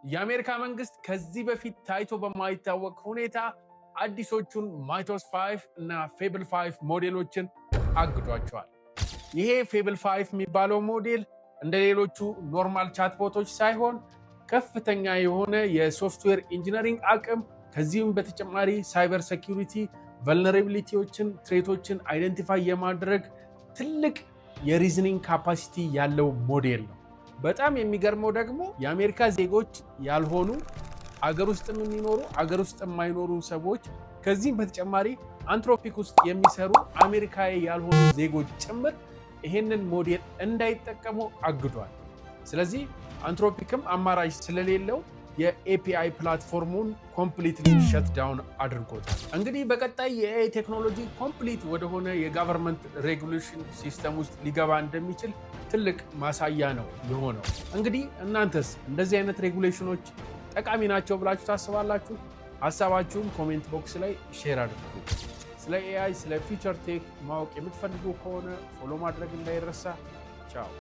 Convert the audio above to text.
የአሜሪካ መንግስት ከዚህ በፊት ታይቶ በማይታወቅ ሁኔታ አዲሶቹን ማይቶስ 5 እና ፌብል 5 ሞዴሎችን አግዷቸዋል። ይሄ ፌብል 5 የሚባለው ሞዴል እንደሌሎቹ ኖርማል ቻትቦቶች ሳይሆን ከፍተኛ የሆነ የሶፍትዌር ኢንጂነሪንግ አቅም ከዚህም በተጨማሪ ሳይበር ሴኩሪቲ ቨልነራቢሊቲዎችን ትሬቶችን አይደንቲፋይ የማድረግ ትልቅ የሪዝኒንግ ካፓሲቲ ያለው ሞዴል ነው። በጣም የሚገርመው ደግሞ የአሜሪካ ዜጎች ያልሆኑ አገር ውስጥም የሚኖሩ አገር ውስጥ የማይኖሩ ሰዎች ከዚህም በተጨማሪ አንትሮፒክ ውስጥ የሚሰሩ አሜሪካዊ ያልሆኑ ዜጎች ጭምር ይሄንን ሞዴል እንዳይጠቀሙ አግዷል። ስለዚህ አንትሮፒክም አማራጭ ስለሌለው የኤፒአይ ፕላትፎርሙን ኮምፕሊትሊ ሸት ዳውን አድርጎታል። እንግዲህ በቀጣይ የኤአይ ቴክኖሎጂ ኮምፕሊት ወደሆነ የጋቨርንመንት ሬጉሌሽን ሲስተም ውስጥ ሊገባ እንደሚችል ትልቅ ማሳያ ነው የሆነው። እንግዲህ እናንተስ እንደዚህ አይነት ሬጉሌሽኖች ጠቃሚ ናቸው ብላችሁ ታስባላችሁ? ሀሳባችሁን ኮሜንት ቦክስ ላይ ሼር አድርጉ። ስለ ኤአይ ስለ ፊውቸር ቴክ ማወቅ የምትፈልጉ ከሆነ ፎሎ ማድረግ እንዳይረሳ። ቻው።